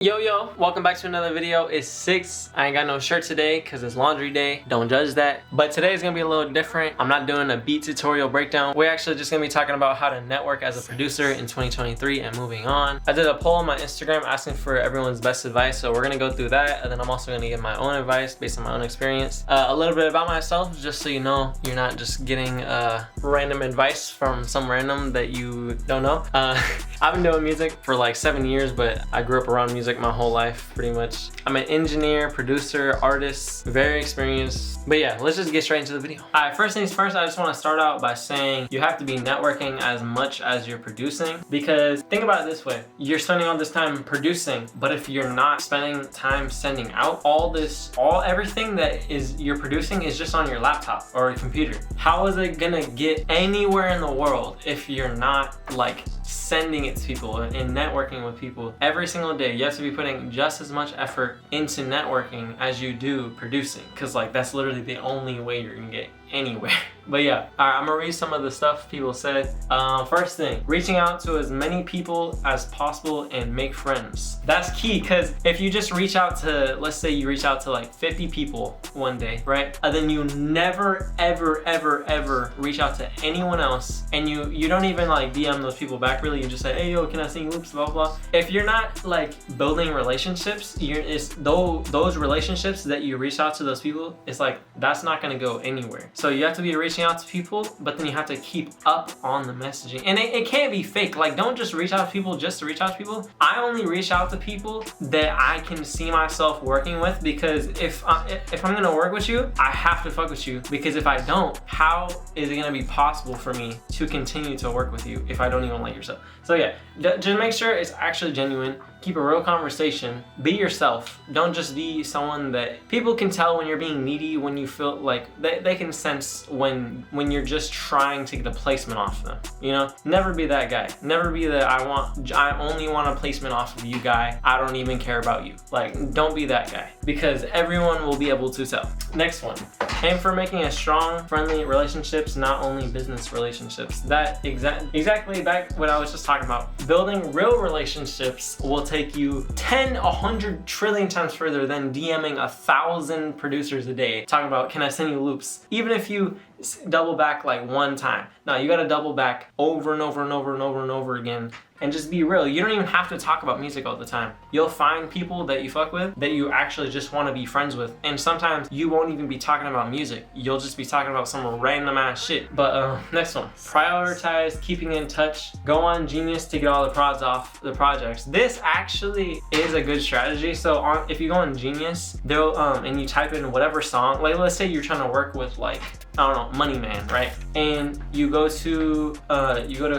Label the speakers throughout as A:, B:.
A: Yo, welcome back to another video. It's 6. I ain't got no shirt today because it's laundry day. Don't judge that. But today is going to be a little different. I'm not doing a beat tutorial breakdown. We're actually just going to be talking about how to network as a producer in 2023 and moving on. I did a poll on my Instagram asking for everyone's best advice, so we're going to go through that, and then I'm also going to give my own advice based on my own experience. A little bit about myself, just so you know you're not just getting random advice from some random that you don't know. I've been doing music for like 7 years, but I grew up around music my whole life pretty much. I'm an engineer, producer, artist, very experienced. But yeah, let's just get straight into the video. Alright, first things first, I just want to start out by saying you have to be networking as much as you're producing, because think about it this way: you're spending all this time producing, but if you're not spending time sending out everything that you're producing is just on your laptop or a computer. How is it gonna get anywhere in the world if you're not like sending it to people and networking with people every single day? You have to be putting just as much effort into networking as you do producing, because like that's literally the only way you're gonna get anywhere. But yeah, alright, I'm gonna read some of the stuff people said. First thing, reaching out to as many people as possible and make friends. That's key, because if you just reach out to, let's say you reach out to like 50 people one day, right? And then you never ever reach out to anyone else, and you don't even like DM those people back really. You just say, hey yo, can I sing you loops, blah blah. If you're not like building relationships, those relationships that you reach out to those people, it's like that's not gonna go anywhere. So you have to be reaching out to people, but then you have to keep up on the messaging. And it can't be fake. Like, don't just reach out to people just to reach out to people. I only reach out to people that I can see myself working with, because if I'm gonna work with you, I have to fuck with you, because if I don't, how is it gonna be possible for me to continue to work with you if I don't even like yourself? So yeah, just make sure it's actually genuine. Keep a real conversation. Be yourself. Don't just be someone that people can tell when you're being needy, when you feel like they can sense when you're just trying to get a placement off them. You know, never be that guy. Never be the I only want a placement off of you guy. I don't even care about you. Like, don't be that guy, because everyone will be able to tell. Next one. Aim for making a strong, friendly relationships, not only business relationships. That exactly back what I was just talking about. Building real relationships will take you 10, 100 trillion times further than DMing 1,000 producers a day talking about, can I send you loops? Even if you double back like one time. No, you gotta double back over and over and over and over and over again, and just be real. You don't even have to talk about music all the time. You'll find people that you fuck with that you actually just want to be friends with, and sometimes you won't even be talking about music. You'll just be talking about some random ass shit. But next one, prioritize keeping in touch. Go on Genius to get all the prods off the projects. This actually is a good strategy. So if you go on Genius, they'll and you type in whatever song, like let's say you're trying to work with like, I don't know, Money Man, right? And you go to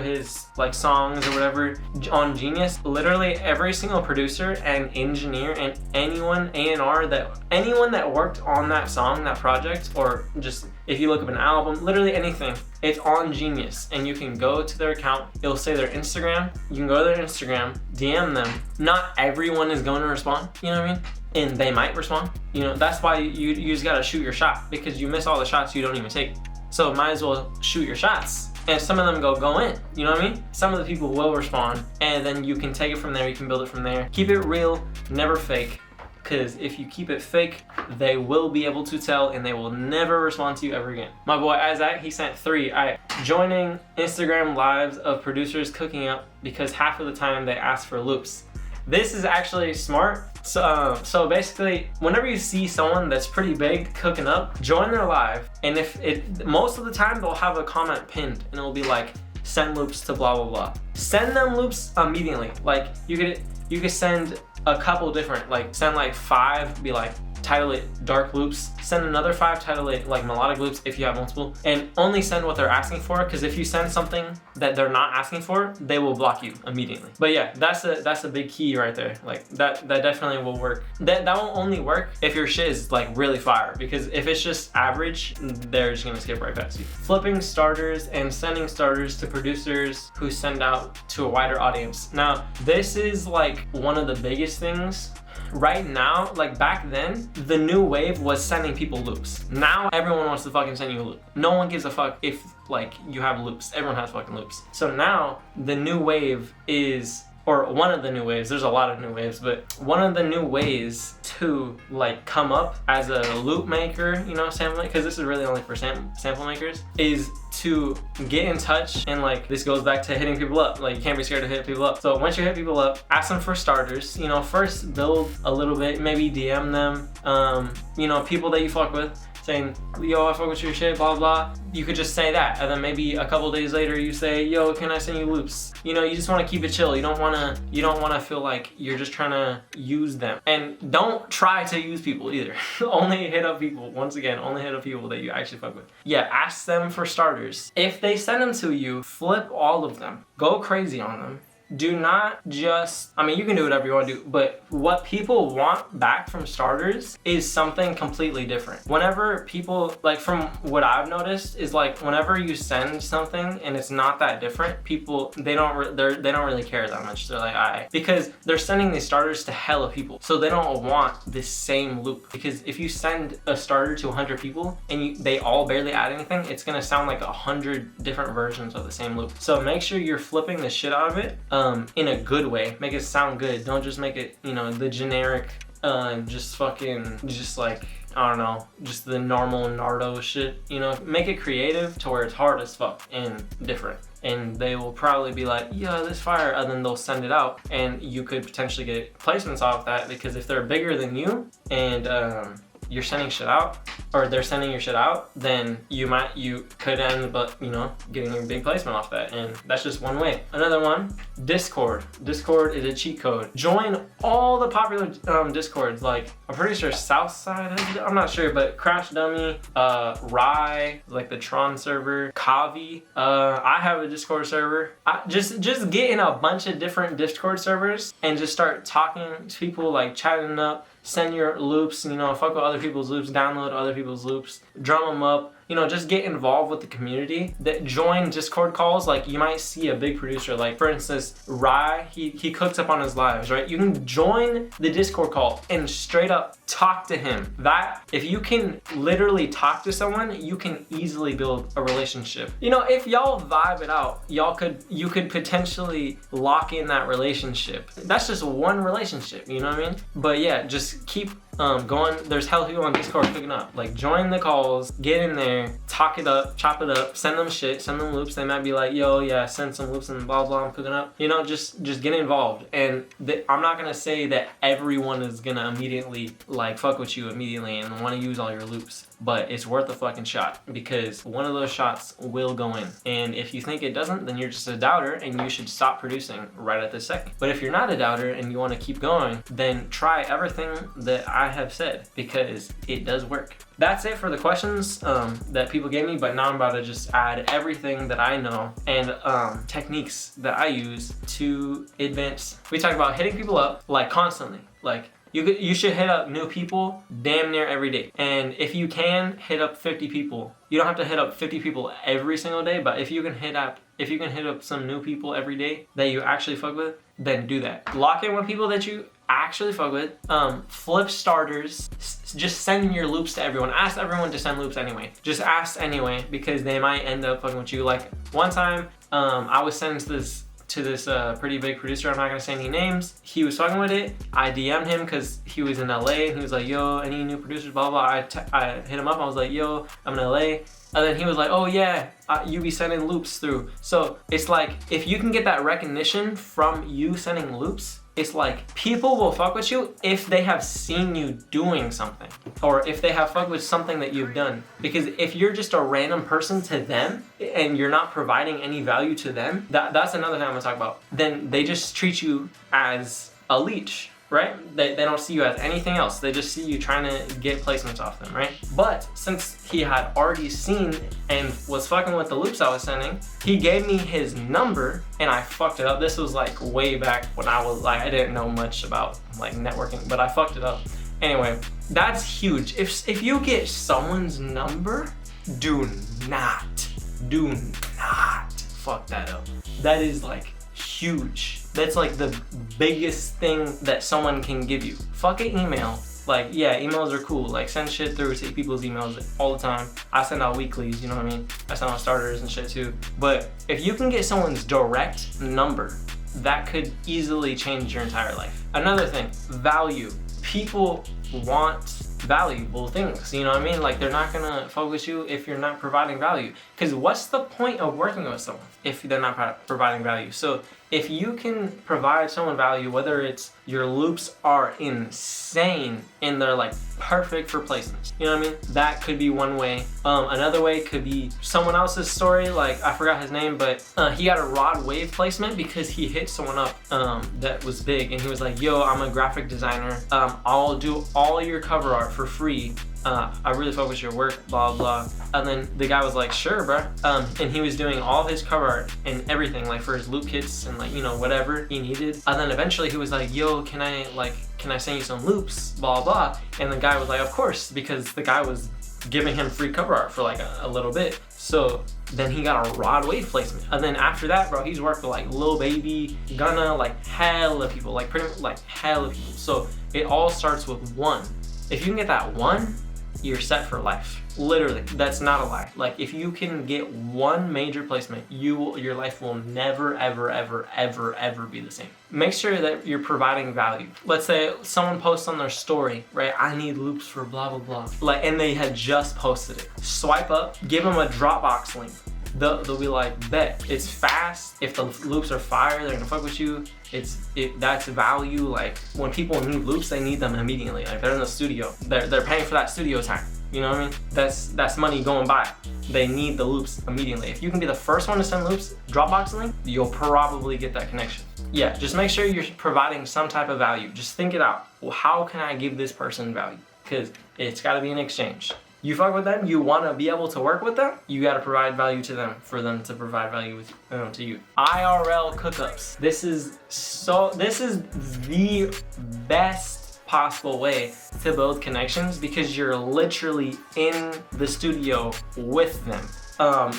A: his like songs or whatever on Genius. Literally every single producer and engineer and anyone that worked on that song, that project, or just if you look up an album, literally anything, it's on Genius, and you can go to their account. It'll say their Instagram. You can go to their Instagram, DM them. Not everyone is going to respond, you know what I mean? And they might respond. You know, that's why you just gotta shoot your shot, because you miss all the shots you don't even take. So might as well shoot your shots. And some of them go in, you know what I mean? Some of the people will respond, and then you can take it from there, you can build it from there. Keep it real, never fake, because if you keep it fake, they will be able to tell, and they will never respond to you ever again. My boy Isaac, he sent 3. Joining Instagram lives of producers cooking up, because half of the time they ask for loops. This is actually smart. So basically, whenever you see someone that's pretty big cooking up, join their live, and most of the time they'll have a comment pinned, and it'll be like, send loops to blah blah blah. Send them loops immediately. Like you could send a couple different, like send like 5, be like, title it dark loops. Send another 5, title it like melodic loops if you have multiple, and only send what they're asking for, because if you send something that they're not asking for, they will block you immediately. But yeah, that's a big key right there. Like that definitely will work. That will only work if your shit is like really fire, because if it's just average, they're just gonna skip right past you. Flipping starters and sending starters to producers who send out to a wider audience. Now, this is like one of the biggest things right now. Like back then, the new wave was sending people loops. Now everyone wants to fucking send you a loop. No one gives a fuck if like you have loops. Everyone has fucking loops. So now the new wave is or one of the new ways, there's a lot of new ways, but one of the new ways to like come up as a loop maker, you know, sample, because this is really only for sample makers, is to get in touch. And like, this goes back to hitting people up. Like, you can't be scared to hit people up. So once you hit people up, ask them for starters. You know, first build a little bit, maybe DM them, you know, people that you fuck with, saying, yo, I fuck with your shit, blah, blah. You could just say that. And then maybe a couple days later you say, yo, can I send you loops? You know, you just want to keep it chill. You don't want to feel like you're just trying to use them. And don't try to use people either. Only hit up people, once again, only hit up people that you actually fuck with. Yeah, ask them for starters. If they send them to you, flip all of them. Go crazy on them. Do not just, I mean, you can do whatever you want to do, but what people want back from starters is something completely different. Whenever people, like, from what I've noticed is like, whenever you send something and it's not that different, people, they don't really care that much. They're like, alright, because they're sending these starters to hella people, so they don't want this same loop. Because if you send a starter to 100 people and they all barely add anything, it's gonna sound like 100 different versions of the same loop. So make sure you're flipping the shit out of it. In a good way. Make it sound good. Don't just make it, you know, the generic, just like, I don't know, just the normal Nardo shit, you know. Make it creative to where it's hard as fuck and different. And they will probably be like, yeah, this fire, and then they'll send it out, and you could potentially get placements off that, because if they're bigger than you and you're sending shit out, or they're sending your shit out, then you could end up, you know, getting a big placement off that. And that's just one way. Another one, Discord. Discord is a cheat code. Join all the popular Discords. Like, I'm pretty sure Southside, I'm not sure, but Crash Dummy, Rye, like the Tron server, Kavi. I have a Discord server. Just get in a bunch of different Discord servers and just start talking to people, like chatting up. Send your loops, you know, fuck with other people's loops, download other people's loops, drum them up, you know, just get involved with the community. That join Discord calls. Like, you might see a big producer, like for instance, Rye, he cooks up on his lives, right? You can join the Discord call and straight up talk to him. That, if you can literally talk to someone, you can easily build a relationship. You know, if y'all vibe it out, you could potentially lock in that relationship. That's just one relationship, you know what I mean? But yeah, just keep going. There's hella people on Discord cooking up. Like, join the calls, get in there, talk it up, chop it up, send them shit, send them loops. They might be like, yo, yeah, send some loops and blah, blah, I'm cooking up. You know, just get involved. And I'm not gonna say that everyone is gonna immediately, like, fuck with you immediately and want to use all your loops. But it's worth a fucking shot, because one of those shots will go in. And if you think it doesn't, then you're just a doubter and you should stop producing right at this second. But if you're not a doubter and you want to keep going, then try everything that I have said, because it does work. That's it for the questions that people gave me, but now I'm about to just add everything that I know and techniques that I use to advance. We talked about hitting people up, like, constantly. Like, you should hit up new people damn near every day. And if you can, hit up 50 people. You don't have to hit up 50 people every single day, but if you can hit up some new people every day that you actually fuck with, then do that. Lock in with people that you actually fuck with. Flip starters. Just send your loops to everyone. Ask everyone to send loops anyway. Just ask anyway, because they might end up fucking with you. Like, one time, I was sent to this pretty big producer. I'm not gonna say any names. He was fucking with it. I DM'd him because he was in LA, and he was like, yo, any new producers, blah, blah. I hit him up. I was like, yo, I'm in LA. And then he was like, oh yeah, you be sending loops through. So it's like, if you can get that recognition from you sending loops, it's like, people will fuck with you if they have seen you doing something, or if they have fucked with something that you've done. Because if you're just a random person to them and you're not providing any value to them, that's another thing I'm gonna talk about. Then they just treat you as a leech, right? They don't see you as anything else. They just see you trying to get placements off them, right? But since he had already seen and was fucking with the loops I was sending, he gave me his number and I fucked it up. This was like way back when I was like, I didn't know much about like networking, but I fucked it up. Anyway, that's huge. If you get someone's number, do not fuck that up. That is like huge. That's like the biggest thing that someone can give you. Fuck an email. Like, yeah, emails are cool. Like, send shit through to people's emails all the time. I send out weeklies, you know what I mean? I send out starters and shit too. But if you can get someone's direct number that could easily change your entire life. Another thing, value. People want valuable things, you know what I mean? Like, they're not gonna focus you if you're not providing value. Because what's the point of working with someone if they're not providing value? So if you can provide someone value, whether it's your loops are insane and they're like perfect for placements, you know what I mean? That could be one way. Another way could be someone else's story, like I forgot his name, but he got a rod wave placement because he hit someone up that was big, and he was like, yo, I'm a graphic designer, I'll do all your cover art for free. I really focus your work, blah blah. And then the guy was like, sure, bruh. And he was doing all his cover art and everything, like for his loop kits and like, you know, whatever he needed. And then eventually he was like, yo, can I send you some loops, blah blah. And the guy was like, of course, because the guy was giving him free cover art for like a little bit. So then he got a rod wave placement. And then after that, bro, he's worked with like Lil Baby, Gunna, like hella people, like pretty much like hella people. So it all starts with one. If you can get that one, you're set for life. Literally, that's not a lie. Like, if you can get one major placement, your life will never, ever, ever, ever, ever be the same. Make sure that you're providing value. Let's say someone posts on their story, right? I need loops for blah, blah, blah. Like, and they had just posted it. Swipe up, give them a Dropbox link. They'll be like, bet, it's fast. If the loops are fire, they're gonna fuck with you. That's value. Like, when people need loops, they need them immediately. Like, they're in the studio, they're paying for that studio time. You know what I mean? That's money going by. They need the loops immediately. If you can be the first one to send loops, Dropbox link, you'll probably get that connection. Yeah, just make sure you're providing some type of value. Just think it out. Well, how can I give this person value? Because it's gotta be an exchange. You fuck with them, you want to be able to work with them, you got to provide value to them for them to provide value to you. IRL Cookups. This is the best possible way to build connections because you're literally in the studio with them.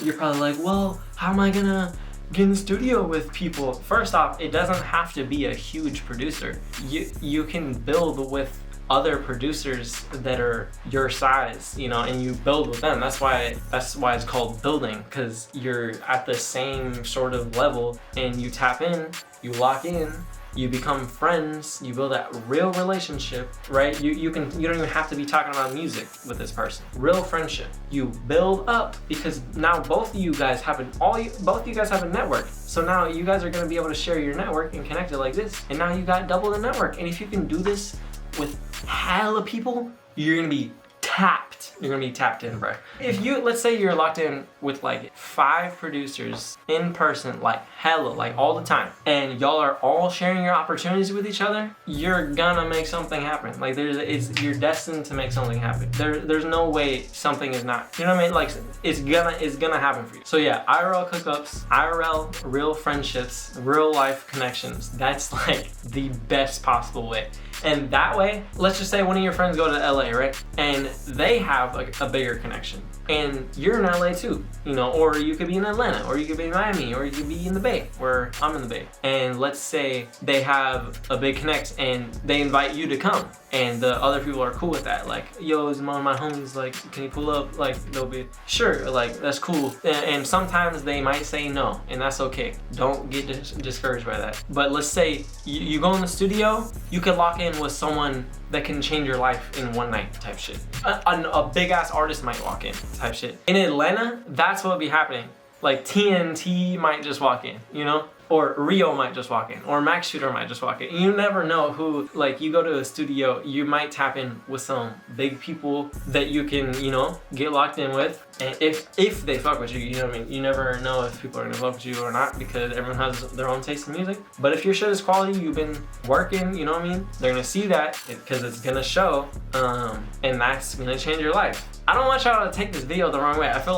A: You're probably like, well, how am I gonna get in the studio with people? First off, it doesn't have to be a huge producer. You can build with other producers that are your size, you know, and you build with them. That's why it's called building, because you're at the same sort of level and you tap in, you lock in, you become friends, you build that real relationship, right? You don't even have to be talking about music with this person. Real friendship. You build up because now both of you guys have a network. So now you guys are gonna be able to share your network and connect it like this. And now you got double the network. And if you can do this with hella people, you're gonna be tapped. You're gonna be tapped in, bro. If let's say you're locked in with like 5 producers in person, like hella, like all the time, and y'all are all sharing your opportunities with each other, you're gonna make something happen. Like you're destined to make something happen. There's no way something is not. You know what I mean? Like it's gonna happen for you. So yeah, IRL Cookups, IRL, real friendships, real life connections. That's like the best possible way. And that way, let's just say one of your friends go to LA, right? And they have a bigger connection. And you're in LA too, you know, or you could be in Atlanta, or you could be in Miami, or you could be in the Bay, where I'm in the Bay. And let's say they have a big connect and they invite you to come. And the other people are cool with that. Like, yo, is one of my homies, like, can you pull up? Like, they'll be, sure, like, that's cool. And sometimes they might say no, and that's okay. Don't get discouraged by that. But let's say you go in the studio, you could lock in with someone that can change your life in one night type shit. A big ass artist might walk in type shit. In Atlanta, that's what would be happening. Like TNT might just walk in, you know? Or Rio might just walk in, or Max Shooter might just walk in. You never know who, like, you go to a studio, you might tap in with some big people that you can, you know, get locked in with. And if they fuck with you, you know what I mean? You never know if people are gonna fuck with you or not, because everyone has their own taste in music. But if your shit is quality, you've been working, you know what I mean? They're gonna see that because it's gonna show, and that's gonna change your life. I don't want y'all to take this video the wrong way. I feel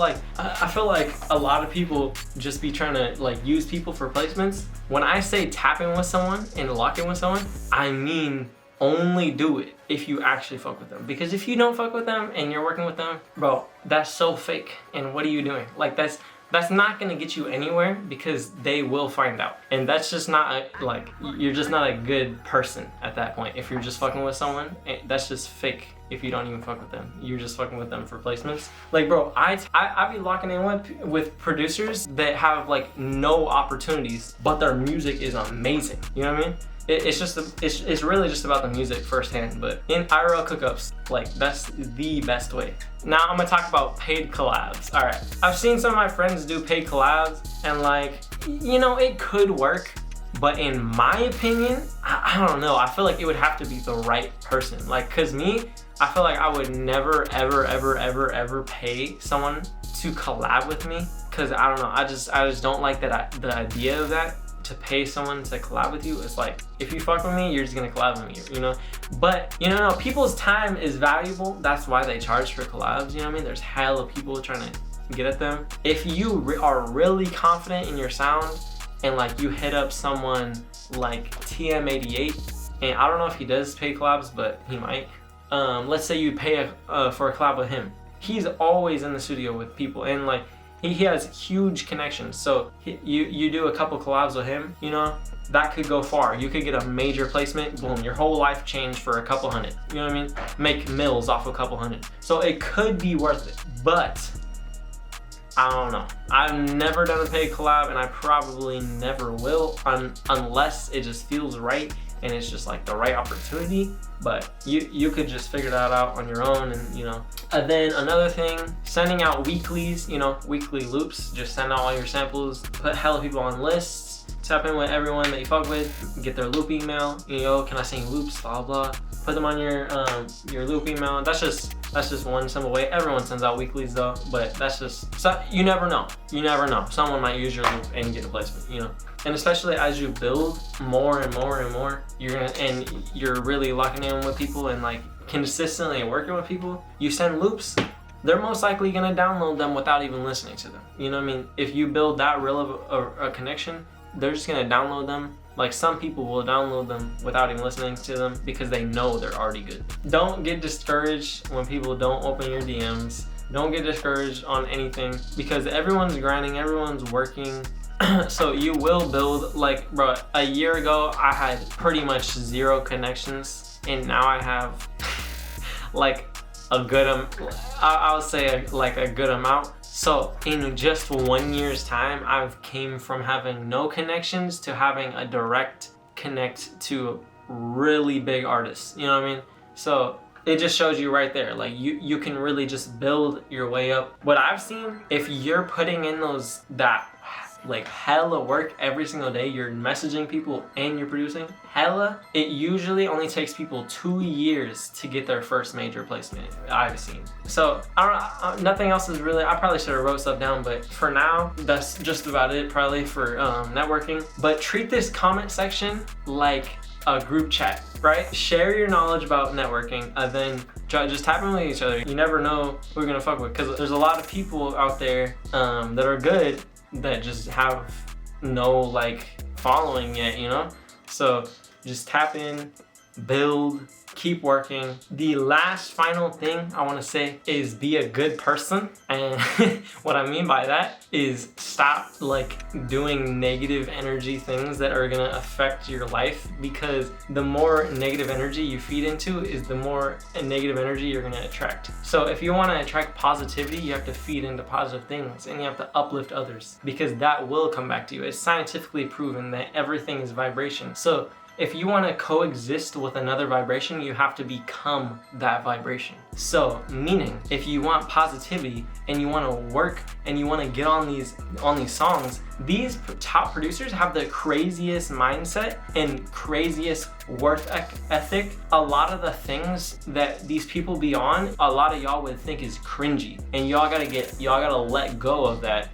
A: like a lot of people just be trying to like use people for placements. When I say tap in with someone and lock in with someone, I mean only do it if you actually fuck with them. Because if you don't fuck with them and you're working with them, bro, that's so fake. And what are you doing? Like that's that's not gonna get you anywhere because they will find out. And that's just not like, you're just not a good person at that point. If you're just fucking with someone, that's just fake. If you don't even fuck with them, you're just fucking with them for placements. Like, bro, I be locking in with producers that have like no opportunities, but their music is amazing. You know what I mean? It's really just about the music firsthand, but in IRL Cookups, like, that's the best way. Now I'm gonna talk about paid collabs. All right, I've seen some of my friends do paid collabs, and like, you know, it could work, but in my opinion, I don't know. I feel like it would have to be the right person. Like, cause me, I feel like I would never, ever pay someone to collab with me, cause I don't know. I just don't like the idea of that. To pay someone to collab with you, it's like, if you fuck with me, you're just gonna collab with me, you know? But, you know, people's time is valuable. That's why they charge for collabs, you know what I mean? There's hella people trying to get at them. If you are really confident in your sound and like you hit up someone like TM88, and I don't know if he does pay collabs, but he might. Let's say you pay for a collab with him. He's always in the studio with people, and like, he has huge connections. So you do a couple collabs with him, you know, that could go far. You could get a major placement, boom, your whole life changed for a couple hundred. You know what I mean? Make mills off a couple hundred. So it could be worth it, but I don't know. I've never done a paid collab, and I probably never will unless it just feels right and it's just like the right opportunity. But you could just figure that out on your own, and you know. And then another thing, sending out weeklies, you know, weekly loops. Just send out all your samples, put hella people on lists, tap in with everyone that you fuck with, get their loop email, you know, can I send loops, blah blah. Put them on your loop email. That's just one simple way. Everyone sends out weeklies though, but that's just, so you never know. You never know. Someone might use your loop and get a placement, you know. And especially as you build more and more and more, you're really locking in with people and like consistently working with people, you send loops, they're most likely gonna download them without even listening to them. You know what I mean? If you build that real of a connection, they're just gonna download them. Like, some people will download them without even listening to them because they know they're already good. Don't get discouraged when people don't open your DMs. Don't get discouraged on anything because everyone's grinding, everyone's working. So you will build, like, bro, a year ago I had pretty much 0 connections, and now I have like a good I would say like a good amount. So in just 1 year's time, I've came from having no connections to having a direct connect to really big artists, you know what I mean? So it just shows you right there, like you can really just build your way up. What I've seen, if you're putting in that like hella work every single day, you're messaging people and you're producing hella, it usually only takes people 2 years to get their first major placement, I've seen. So I don't know, nothing else is really, I probably should have wrote stuff down, but for now that's just about it probably for networking. But treat this comment section like a group chat, right? Share your knowledge about networking, and then just tap in with each other. You never know who you're gonna fuck with, because there's a lot of people out there that are good that just have no like following yet, you know? So just tap in, build, keep working. The last final thing I want to say is be a good person. And what I mean by that is stop like doing negative energy things that are gonna affect your life, because the more negative energy you feed into is the more negative energy you're gonna attract. So if you want to attract positivity, you have to feed into positive things and you have to uplift others, because that will come back to you. It's scientifically proven that everything is vibration. So if you want to coexist with another vibration, you have to become that vibration. So, meaning, if you want positivity and you want to work and you want to get on these songs, these top producers have the craziest mindset and craziest work ethic. A lot of the things that these people be on, a lot of y'all would think is cringy, and y'all gotta let go of that,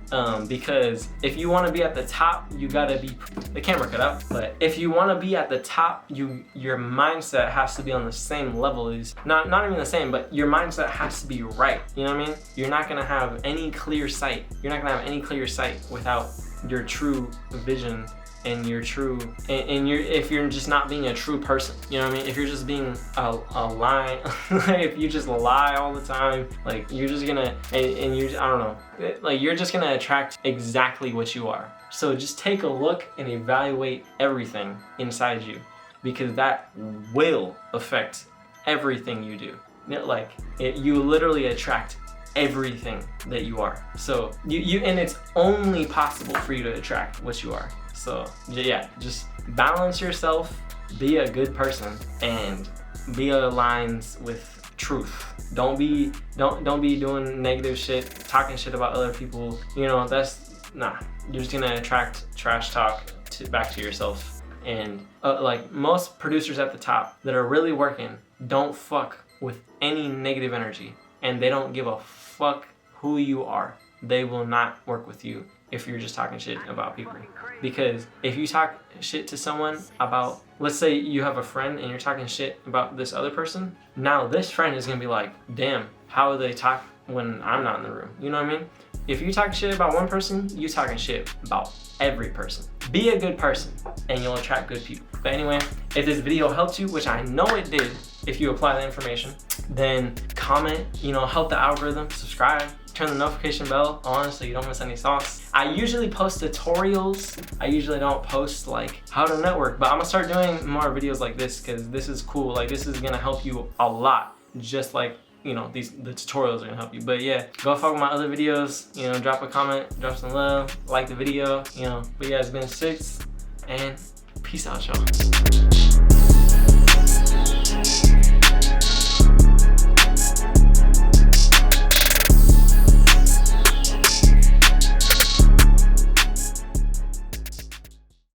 A: because if you want to be at the top, you gotta be, the camera cut out, but if you want to be at the top, your mindset has to be on the same level as, not even the same, but your mindset has to be right. You know what I mean? You're not gonna have any clear sight. You're not gonna have any clear sight without your true vision and you're true, and if you're just not being a true person, you know what I mean? If you're just being a lie, if you just lie all the time, like you're just gonna, and you're, I don't know, like you're just gonna attract exactly what you are. So just take a look and evaluate everything inside you, because that will affect everything you do. Like you literally attract everything that you are. So and it's only possible for you to attract what you are. So yeah, just balance yourself, be a good person, and be aligned with truth. Don't be doing negative shit, talking shit about other people. You know, that's nah. You're just gonna attract trash talk back to yourself. And like most producers at the top that are really working don't fuck with any negative energy, and they don't give a fuck who you are. They will not work with you if you're just talking shit about people. Because if you talk shit to someone about, let's say you have a friend and you're talking shit about this other person, now this friend is gonna be like, damn, how do they talk when I'm not in the room? You know what I mean? If you talk shit about one person, you talking shit about every person. Be a good person and you'll attract good people. But anyway, if this video helped you, which I know it did if you apply the information, then comment, you know, help the algorithm, subscribe, turn the notification bell on so you don't miss any sauce. I usually post tutorials. I usually don't post like how to network, but I'm gonna start doing more videos like this because this is cool. Like this is gonna help you a lot, just like, you know, the tutorials are gonna help you. But yeah, go follow my other videos, you know, drop a comment, drop some love, like the video, you know. But yeah, it's been 6, and peace out, y'all.